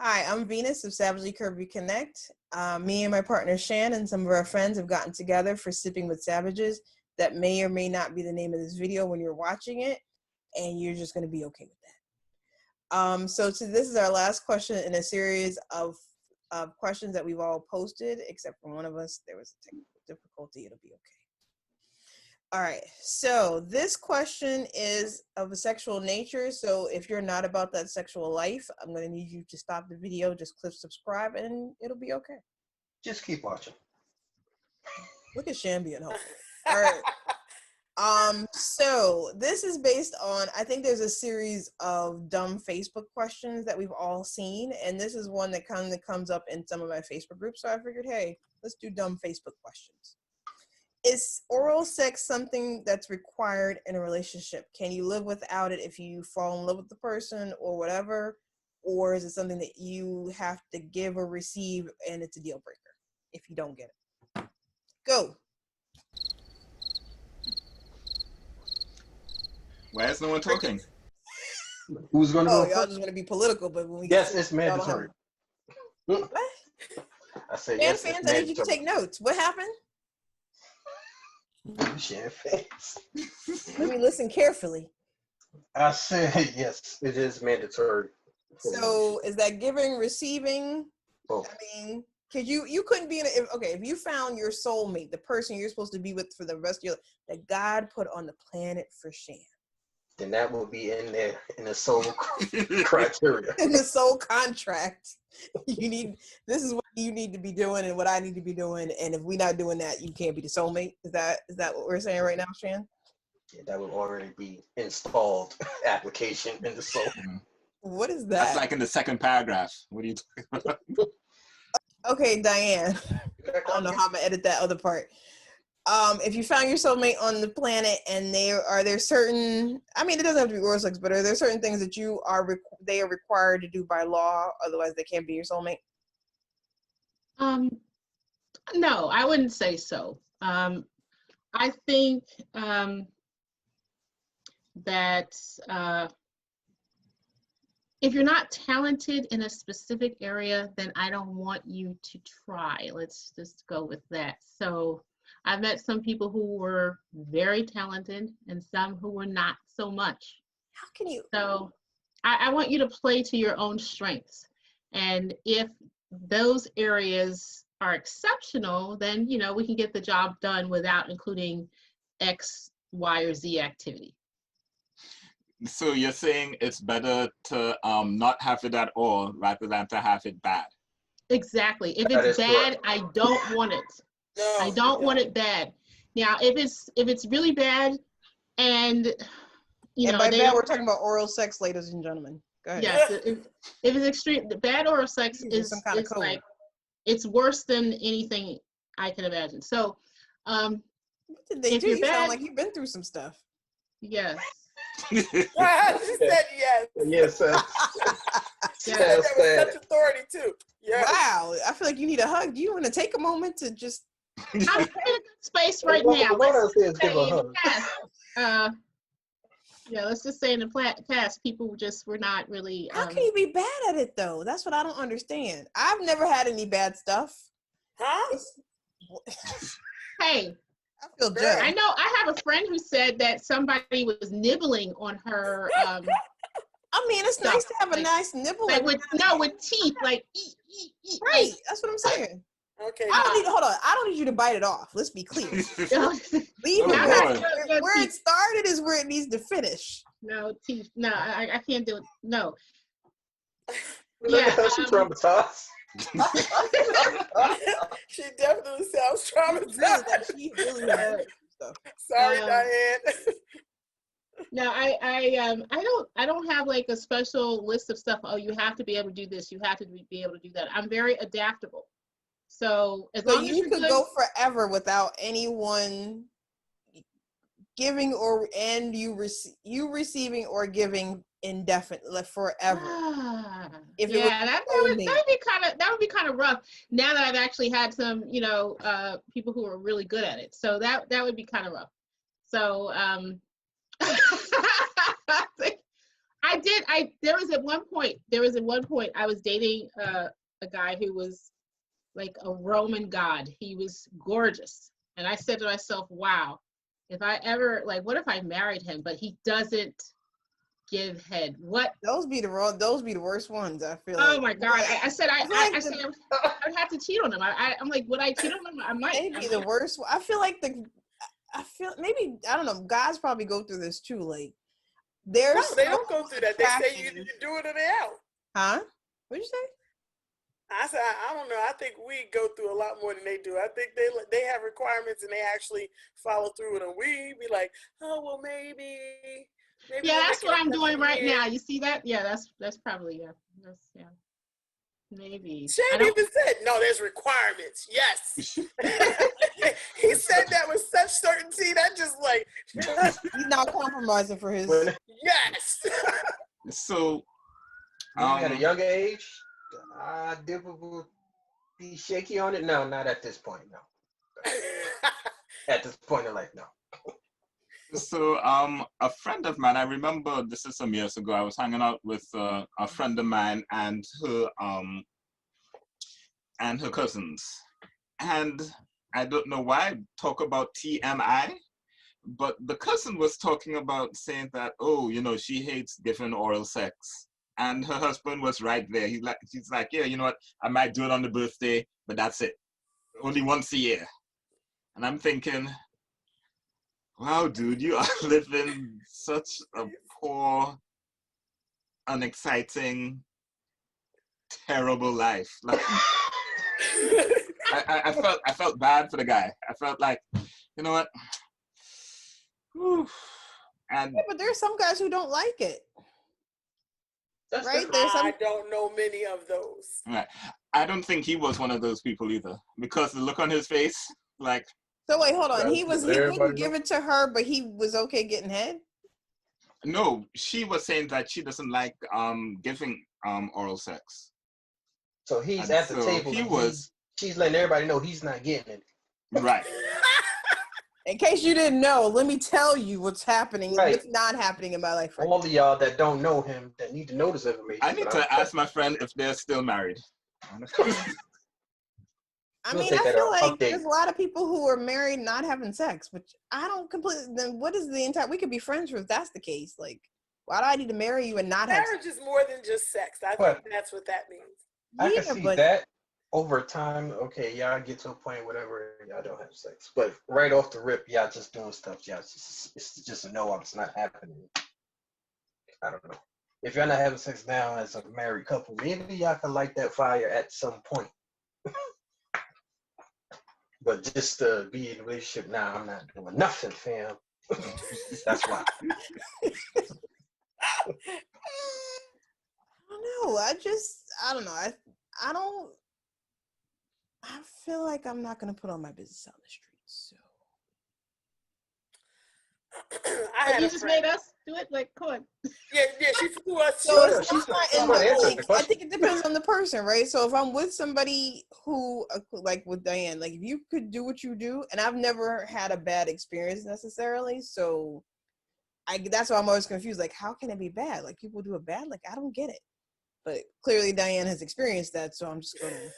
Hi, I'm Venus of Savagely Curvy Connect. Me and my partner Shan and some of our friends have gotten together for Sipping with Savages. That may or may not be the name of this video when you're watching it, and you're just going to be okay with that. This is our last question in a series of questions that we've all posted, except for one of us. There was a technical difficulty. It'll be okay. All right, so this question is of a sexual nature. So if you're not about that sexual life, I'm going to need you to stop the video, just click subscribe, and it'll be okay. Just keep watching. Look at Shan being helpful. All right. So this is based on, I think there's a series of dumb Facebook questions that we've all seen, and this is one that kind of comes up in some of my Facebook groups. So I figured, hey, let's do dumb Facebook questions. Is oral sex something that's required in a relationship? Can you live without it if you fall in love with the person or whatever? Or is it something that you have to give or receive and it's a deal breaker if you don't get it? Go. Why is no one talking? Who's going to go y'all first? just want to be political, but when we Yes, it's mandatory. What? I said Yes, yes, fans, it's I need you to mandatory. take notes. What happened? Shan fans. Let me listen carefully. I said yes, it is mandatory. So is that giving, receiving? Both. I mean, because you couldn't be in if you found your soulmate, the person you're supposed to be with for the rest of your life, that God put on the planet for Shan. Then that will be in there in the soul criteria. In the soul contract. This is what you need to be doing and what I need to be doing. And if we're not doing that, you can't be the soulmate. Is that what we're saying right now, Shan? Yeah, that would already be installed application in the soul. What is that? That's like in the second paragraph. What are you talking about? Okay, Diane. I don't know how I'm gonna edit that other part. If you found your soulmate on the planet and are there certain, I mean, it doesn't have to be oral sex, but are there certain things that they are required to do by law, otherwise they can't be your soulmate? No, I wouldn't say so. I think that if you're not talented in a specific area, then I don't want you to try. Let's just go with that. So I've met some people who were very talented and some who were not so much. How can you? So I want you to play to your own strengths. And if those areas are exceptional, then, we can get the job done without including X, Y, or Z activity. So you're saying it's better to not have it at all rather than to have it bad? Exactly. If That it's is bad, correct. I don't want it. No, I don't want it bad. Now, if it's really bad, and And by bad, we're talking about oral sex, ladies and gentlemen. Go ahead. yes, if it's extreme, bad oral sex is some kind of code. like, it's worse than anything I can imagine. So, What did they do? You sound like you've been through some stuff. yes. she said yes. Yes, sir. She said that with such authority too. Yes. Wow, I feel like you need a hug. Do you want to take a moment to just? I'm in a good space right now. Let's just say in the past, let's just say in the past, people were not really. How can you be bad at it though? That's what I don't understand. I've never had any bad stuff. Huh? Hey. I feel judged. I know. I have a friend who said that somebody was nibbling on her. I mean, it's nice to have a nice nibble. Like with teeth, like eat. Right. That's what I'm saying. Okay. Hold on. I don't need you to bite it off. Let's be clear. Leave it where it started is where it needs to finish. No teeth. No, I can't do it. No. She's traumatized. She definitely sounds traumatized. She really hurt stuff. Sorry, Diane. No, I don't have like a special list of stuff. Oh, you have to be able to do this. You have to be able to do that. I'm very adaptable. So as long as you could go forever without anyone giving you receiving or giving indefinitely, like forever. That would be kind of rough. Now that I've actually had some, people who are really good at it, so that would be kind of rough. So I There was at one point I was dating a guy who was like a Roman god. He was gorgeous. And I said to myself, wow, if I ever, like, what if I married him, but he doesn't give head? What? Those be the worst ones, I feel Oh like. my God. I said I would have to cheat on him. I'm like, would I cheat on him? I might. Maybe the worst. I feel maybe, I don't know, guys probably go through this too. Like, there's No, they don't go through that. They say you do it or they out. Huh? What'd you say? I said, I don't know. I think we go through a lot more than they do. I think they have requirements and they actually follow through with them. We be like, oh, well, maybe. Yeah, that's what I'm doing right now. You see that? Yeah, that's probably, yeah. Maybe. Shan even said, no, there's requirements. Yes. He said that with such certainty. That just like. He's not compromising for his. Yes. So. At a young age, Dipper would be shaky on it. No, not at this point. No. At this point in life, no. So, a friend of mine, I remember this is some years ago, I was hanging out with a friend of mine and her cousins. And I don't know why I talk about TMI, but the cousin was talking about saying that, oh, you know, she hates giving oral sex. And her husband was right there. He's like, yeah, you know what? I might do it on the birthday, but that's it. Only once a year. And I'm thinking, wow, dude, you are living such a poor, unexciting, terrible life. Like, I felt bad for the guy. I felt like, you know what? Whew. And yeah, but there's some guys who don't like it. That's right? I don't know many of those. Right. I don't think he was one of those people either, because the look on his face, like. So wait, hold on. He wouldn't give it to her, but he was okay getting head? No, she was saying that she doesn't like giving oral sex. So he's at the table. She's letting everybody know he's not getting it. Right. In case you didn't know, let me tell you what's happening. Right. What's not happening in my life. Right. All of y'all that don't know him, that need to know this information. I need to ask my friend if they're still married. I mean, I feel like there's a lot of people who are married not having sex, which I don't completely. Then what is the entire? We could be friends if that's the case. Like, why do I need to marry you and not have sex? Marriage is more than just sex. I think that's what that means. I can see that over time. Okay, y'all get to a point whatever y'all don't have sex, but right off the rip, y'all just doing stuff. Y'all it's just a no. It's not happening. I don't know. If y'all not having sex now as a married couple, maybe y'all can light that fire at some point. But just to be in a relationship now, I'm not doing nothing, fam. That's why. I don't know. I don't know. I feel like I'm not going to put all my business out in the streets. So. You just made us do it? Like, come on. Yeah, she threw us. So I think it depends on the person, right? So if I'm with somebody who, like with Diane, like if you could do what you do, and I've never had a bad experience necessarily, so that's why I'm always confused. Like, how can it be bad? Like, people do it bad? Like, I don't get it. But clearly Diane has experienced that, so I'm just going to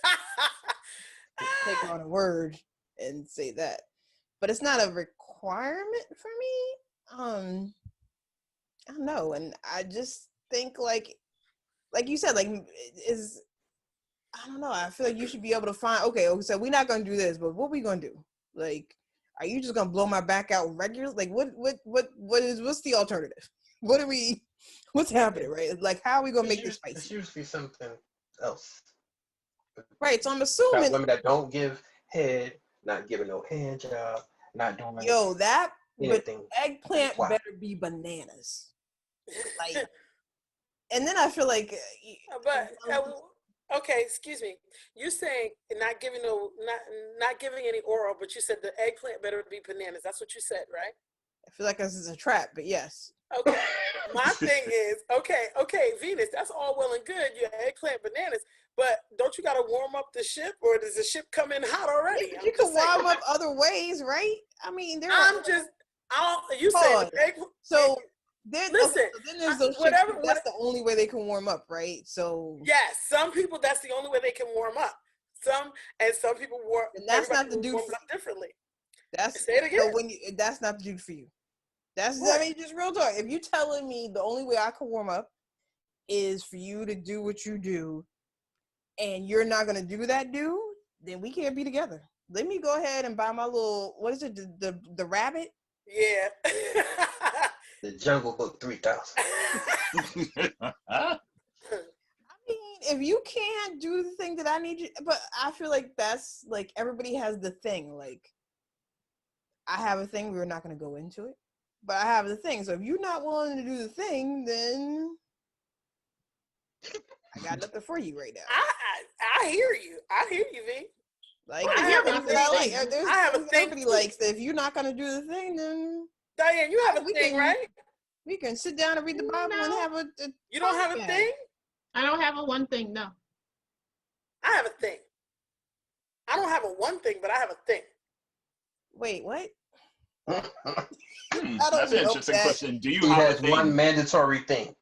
take her on a word and say that. But it's not a requirement for me. I don't know, and I just think like you said, like I don't know. I feel like you should be able to find. Okay, so we're not gonna do this, but what we gonna do? Like, are you just gonna blow my back out regularly? Like, what's the alternative? What's happening, right? Like, how are we gonna make this spicy? It's usually something else. Right. So I'm assuming women that don't give head, not giving no hand job, not doing that. Anything. But eggplant better be bananas. Like, and then I feel like, okay, excuse me. You're saying not giving any oral, but you said the eggplant better be bananas. That's what you said, right? I feel like this is a trap, but yes. Okay. My thing is, okay, Venus, that's all well and good. You eggplant bananas, but don't you got to warm up the ship, or does the ship come in hot already? You can warm up other ways, right? I mean, you say so Listen, so then there's those whatever. chicks, that's the only way they can warm up, right? So yes, some people that's the only way they can warm up. Some people warm. and that's not the everybody dude warms for up differently. that's Say it again. so that's not the dude for you. That's What? I mean, just real talk. If you telling me the only way I can warm up is for you to do what you do, and you're not gonna do that, dude, then we can't be together. Let me go ahead and buy my little what is it, the rabbit? Yeah. The Jungle Book 3000. I mean, if you can't do the thing that I need you, but I feel like that's like everybody has the thing. Like, I have a thing. We're not going to go into it, but I have the thing. So if you're not willing to do the thing, then I got nothing for you right now. I hear you. I hear you, V. Like, I have things a that I like. thing. There's I have a things that thing everybody too. likes. That if you're not going to do the thing, then Diane, you have a we thing, can- right? we can sit down and read the Bible and No. have a You don't have a podcast. thing? I don't have a one thing, no. I have a thing. I don't have a one thing, but I have a thing. Wait, what? That's an know interesting that. question. Do you He have a has thing? one mandatory thing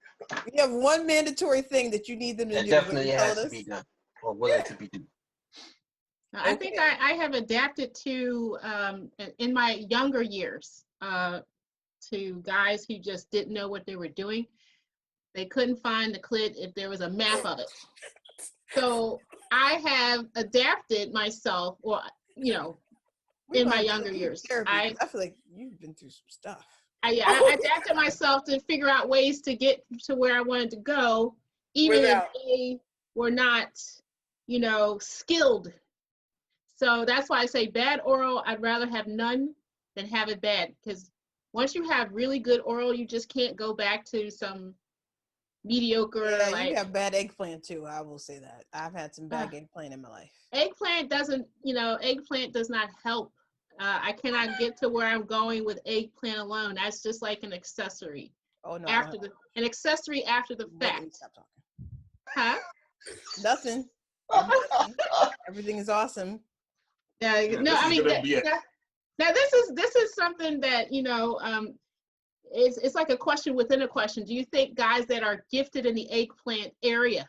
You have one mandatory thing that you need them to that do. definitely but you has told to us? be done or willing to be done. I think I have adapted to, in my younger years, to guys who just didn't know what they were doing. They couldn't find the clit if there was a map of it. So I have adapted myself, or, you know, in my younger years. I feel like you've been through some stuff. I adapted myself to figure out ways to get to where I wanted to go, even if they were not, you know, skilled. So that's why I say bad oral, I'd rather have none than have it bad. Because once you have really good oral, you just can't go back to some mediocre. Yeah, like, you have bad eggplant too. I will say that. I've had some bad eggplant in my life. Eggplant doesn't, you know, eggplant does not help. I cannot get to where I'm going with eggplant alone. That's just like an accessory. Oh no. An accessory after the fact. Stop talking. Huh? Nothing. Everything is awesome. Yeah, no, I mean now this is something that, you know, it's like a question within a question. Do you think guys that are gifted in the eggplant area,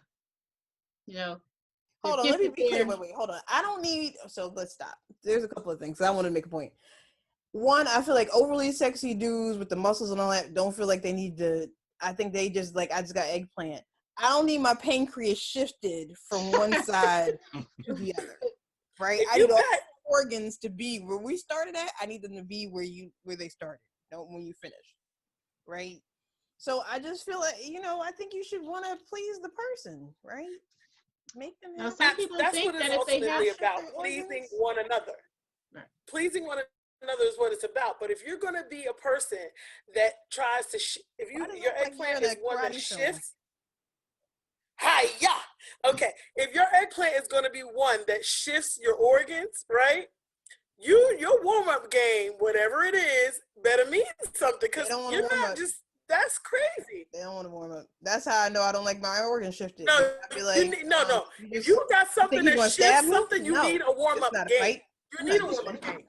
you know? Hold on, let me be clear. Wait, hold on. I don't need, so let's stop. There's a couple of things. I want to make a point. One, I feel like overly sexy dudes with the muscles and all that don't feel like they need to, I think they just like, I just got eggplant. I don't need my pancreas shifted from one side to the other, right? I need all organs to be where we started at. I need them to be where they started, don't when you finish, right? So I just feel like, you know, I think you should want to please the person, right? Make them now, some people that's think what it's that if they ultimately have about, pleasing one another. Right. Pleasing one another is what it's about. But if you're going to be a person that tries to, if your eggplant is one that shifts, hi-ya! Okay, if your eggplant is going to be one that shifts your organs, right? Your warm-up game, whatever it is, better mean something, because you're not just, that's crazy. They don't want to warm up. That's how I know I don't like my organ shifted. No, I be like, no. If you got something that shifts something, you need a warm-up game. You need a warm-up game.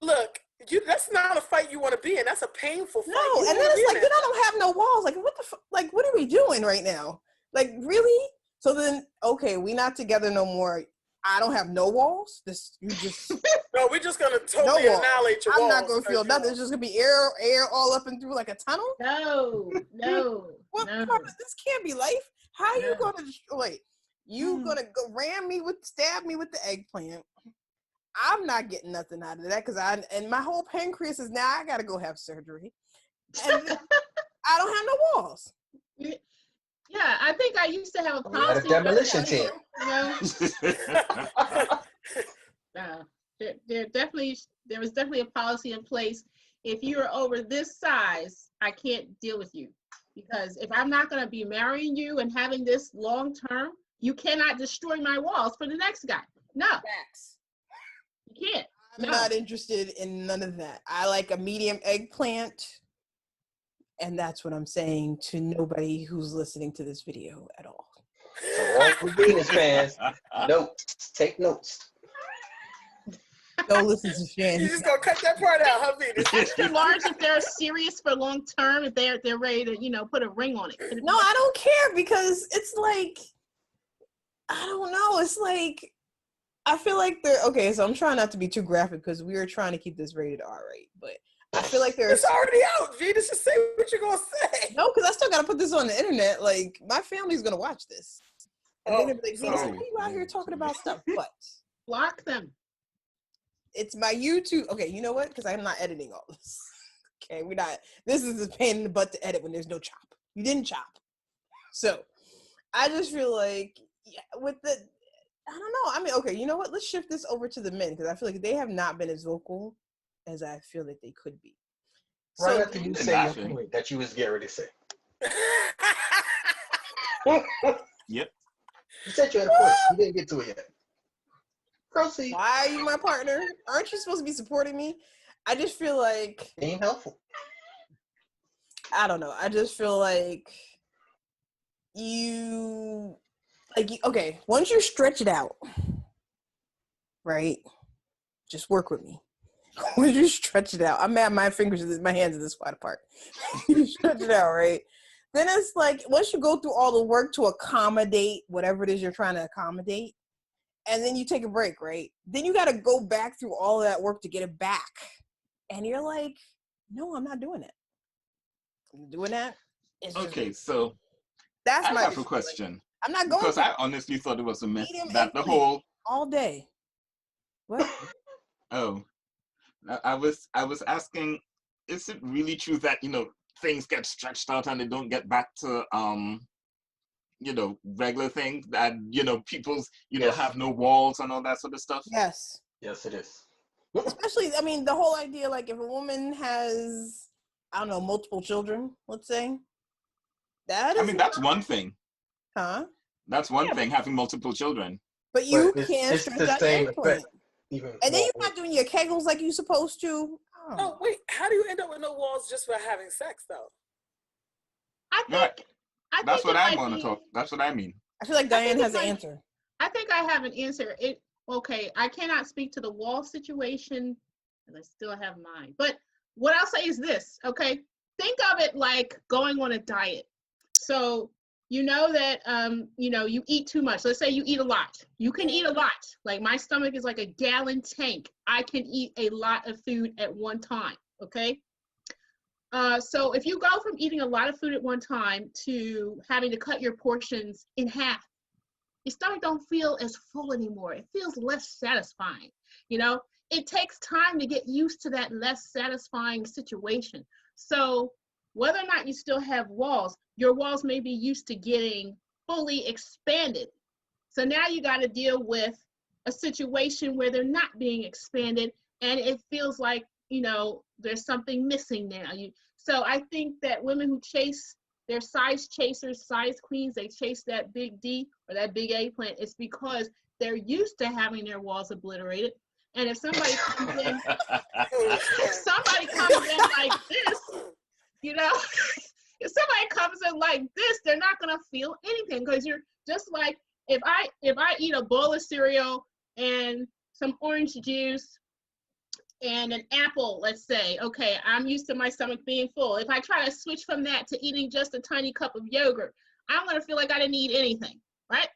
Look, that's not a fight you want to be in. That's a painful fight. No, and then it's like, then I don't have no walls. Like, what the fuck? Like, what are we doing right now? Like, really? So then, okay, we not together no more. I don't have no walls. You just no. We're just gonna totally annihilate your walls. I'm not gonna feel nothing. It's just gonna be air all up and through like a tunnel. No. What? No. This can't be life. How are you gonna destroy? You gonna stab me with the eggplant? I'm not getting nothing out of that because and my whole pancreas is now I gotta go have surgery, and I don't have no walls. Yeah, I think I used to have a policy. A demolition team. You know? There was definitely a policy in place. If you're over this size, I can't deal with you, because if I'm not going to be marrying you and having this long term, you cannot destroy my walls for the next guy. No, facts. You can't. I'm not interested in none of that. I like a medium eggplant. And that's what I'm saying to nobody who's listening to this video at all. So all the Venus fans, notes. Take notes. Don't listen to Shan. You just gonna cut that part out, huh, Venus? Extra large if they're serious for long term, if they're ready to, put a ring on it. No, I don't care because it's like, I don't know. It's like, I feel like they're, okay, so I'm trying not to be too graphic because we are trying to keep this rated R, right? But I feel like there's... It's already out, Venus. Just say what you're going to say. No, because I still got to put this on the internet. Like, my family's going to watch this. And they're going to be like, Venus, why are you out here talking about stuff? But block them. It's my YouTube. Okay, you know what? Because I'm not editing all this. Okay, we're not. This is a pain in the butt to edit when there's no chop. You didn't chop. So I just feel like, yeah, with the, I don't know. I mean, okay, you know what? Let's shift this over to the men because I feel like they have not been as vocal as I feel that they could be. Right So, after you say your point that you was getting ready to say. Yep. You said you had a point. You didn't get to it yet. Proceed. Why are you my partner? Aren't you supposed to be supporting me? I just feel like Being helpful. I don't know. I just feel like okay, once you stretch it out, right? Just work with me. Once you stretch it out, I'm at my hands are this wide apart. You stretch it out, right? Then it's like once you go through all the work to accommodate whatever it is you're trying to accommodate, and then you take a break, right? Then you got to go back through all of that work to get it back. And you're like, no, I'm not doing it. I'm doing that. Okay, so that's I my have a question. Like, I'm not going because to. I honestly thought it was a myth that the whole all day. What? Oh, I was asking, is it really true that things get stretched out and they don't get back to regular things that people's Yes. have no walls and all that sort of stuff? Yes. Yes, it is. Especially, I mean, the whole idea, like if a woman has, I don't know, multiple children, let's say, that's one thing. Huh? That's one thing, having multiple children. But you can't it's stretch the out same implant. effect. Even and then you're not doing your kegels like you're supposed to. Oh. No, wait. How do you end up with no walls just for having sex, though? I think that's what I want to talk. That's what I mean. I feel like Diane has an answer. I think I have an answer. Okay, I cannot speak to the wall situation, and I still have mine. But what I'll say is this, okay? Think of it like going on a diet. So you know that you eat too much. Let's say you eat a lot. You can eat a lot. Like my stomach is like a gallon tank. I can eat a lot of food at one time, okay? So if you go from eating a lot of food at one time to having to cut your portions in half, your stomach don't feel as full anymore. It feels less satisfying. It takes time to get used to that less satisfying situation. So whether or not you still have walls, your walls may be used to getting fully expanded. So now you got to deal with a situation where they're not being expanded and it feels like, there's something missing now. So I think that women who chase, they're size chasers, size queens, they chase that big D or that big A plant, it's because they're used to having their walls obliterated. And if somebody comes in, like this, if somebody comes in like this, they're not gonna feel anything because you're just like, if I eat a bowl of cereal and some orange juice and an apple, let's say, okay, I'm used to my stomach being full. If I try to switch from that to eating just a tiny cup of yogurt, I'm gonna feel like I didn't eat anything, right?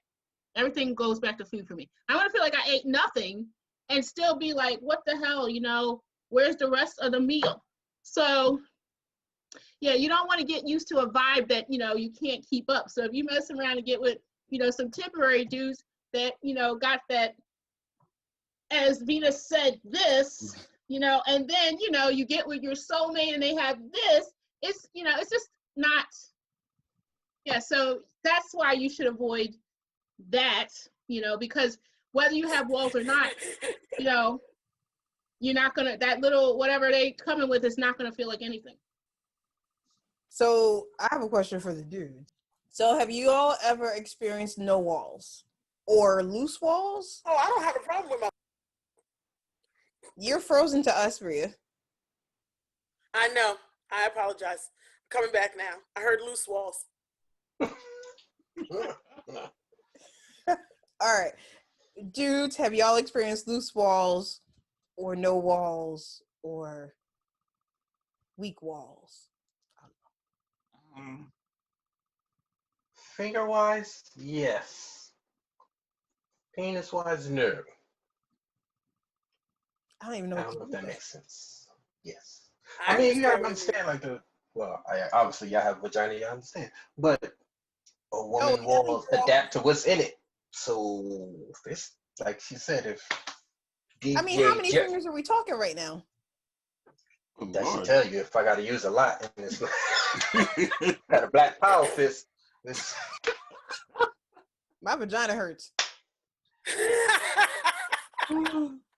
Everything goes back to food for me. I'm gonna feel like I ate nothing and still be like, what the hell, where's the rest of the meal? So yeah, you don't want to get used to a vibe that, you can't keep up. So if you mess around and get with, some temporary dudes that, got that, as Venus said, this, and then, you get with your soulmate and they have this, it's just not, yeah, so that's why you should avoid that, because whether you have walls or not, you're not gonna, that little, whatever they coming with is not gonna feel like anything. So I have a question for the dudes. So have you all ever experienced no walls or loose walls? Oh, I don't have a problem with my. You're frozen to us, Rhea. I know. I apologize. I'm coming back now. I heard loose walls. All right. Dudes, have y'all experienced loose walls or no walls or weak walls? Finger wise, yes. Penis wise, no. I don't even know. I don't know if that makes sense. Yes. I I mean, you gotta understand. understand, like obviously y'all have a vagina, you understand, but a woman I will think we're all- adapt to what's in it. So it's like she said, if I mean, how DJ many Jeff, fingers are we talking right now? Oh, that should Lord. tell you if I gotta use a lot in this. Got a black power fist. This My vagina hurts.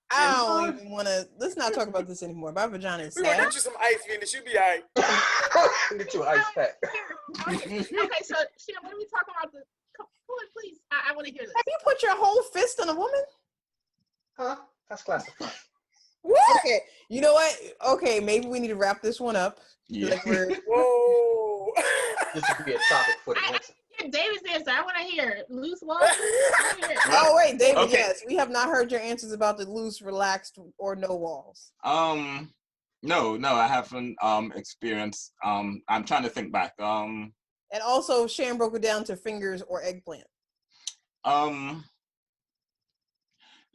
I don't even want to. Let's not talk about this anymore. My vagina is We're gonna sad. get you some ice, Venus. You'll be all right. get you an ice pack. Okay, so Shan, when we talk about the, come on, please. I want to hear this. Have you put your whole fist on a woman? Huh? That's classified. What? Okay, you know what? Okay, maybe we need to wrap this one up. Yeah. Like we're Whoa. This would be a topic for the next. Hear David's answer. I want to hear loose walls. I wanna hear it. Oh wait, David. Okay. Yes, we have not heard your answers about the loose, relaxed, or no walls. No, I haven't experienced. I'm trying to think back. And also, Shan broke it down to fingers or eggplant.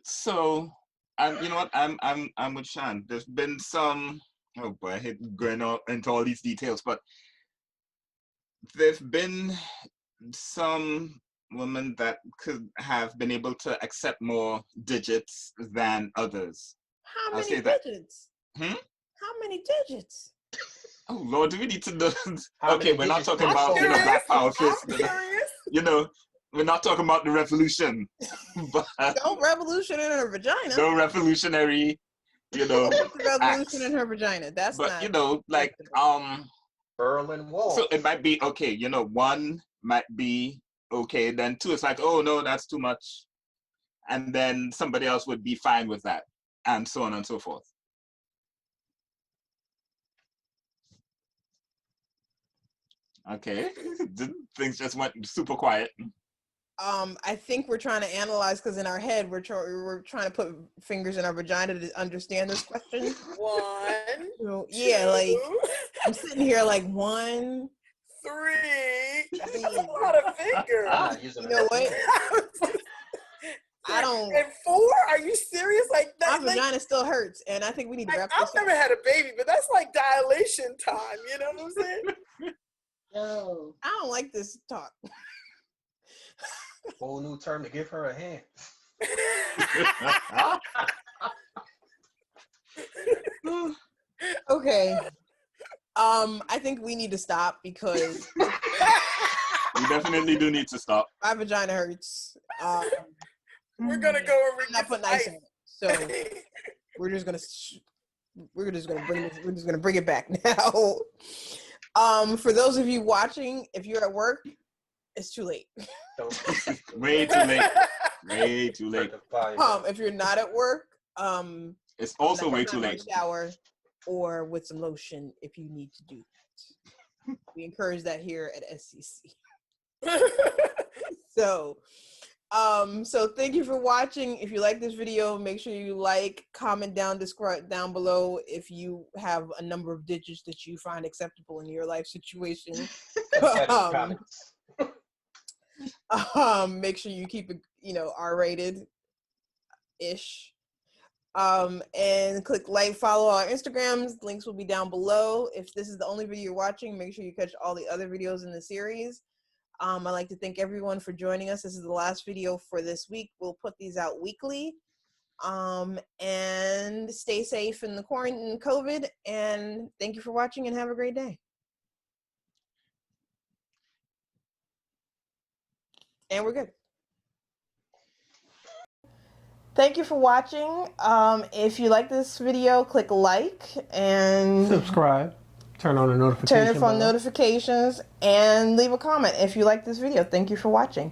So you know what? I'm with Shan. There's been some. Oh boy, I hate going into all these details, but there've been some women that could have been able to accept more digits than others. How I'll many say that. digits? Hmm? How many digits? Oh Lord, do we need to know? How Okay, many we're not digits talking am I about supposed black power fist. I'm curious. We're not talking about the revolution, but No revolution in her vagina. no revolutionary, Put the revolution acts. in her vagina. That's But not. like Berlin Wall? so it might be okay. One might be okay. Then two, it's like, oh no, that's too much, and then somebody else would be fine with that, and so on and so forth. Okay, things just went super quiet. I think we're trying to analyze because in our head we're trying to put fingers in our vagina to understand this question. 1, Yeah, 2, like I'm sitting here like 1, 3. That's 3. a lot of I'm fingers. not using You know what? I don't. And 4? Are you serious? Like My that? Like, vagina still hurts, and I think we need to wrap I've this never up. had a baby, but that's like dilation time. You know what I'm saying? No. I don't like this talk. Whole new term to give her a hand. Okay. I think we need to stop because We definitely do need to stop. my vagina hurts. We're gonna go and I'm not putting ice in it, so we're just gonna bring it back now. For those of you watching, if you're at work, it's too late. Way too late. Way too late. If you're not at work, It's also way too late. Shower or with some lotion if you need to do that. We encourage that here at SCC. So thank you for watching. If you like this video, make sure you like, comment down below if you have a number of digits that you find acceptable in your life situation. Make sure you keep it, R-rated ish. And click like, follow our Instagrams. Links will be down below. If this is the only video you're watching, make sure you catch all the other videos in the series. I'd like to thank everyone for joining us. This is the last video for this week. We'll put these out weekly. And stay safe in the quarantine COVID. And thank you for watching and have a great day. And we're good. Thank you for watching. If you like this video, click like and subscribe. Turn on the notifications. Turn on notifications and leave a comment if you like this video. Thank you for watching.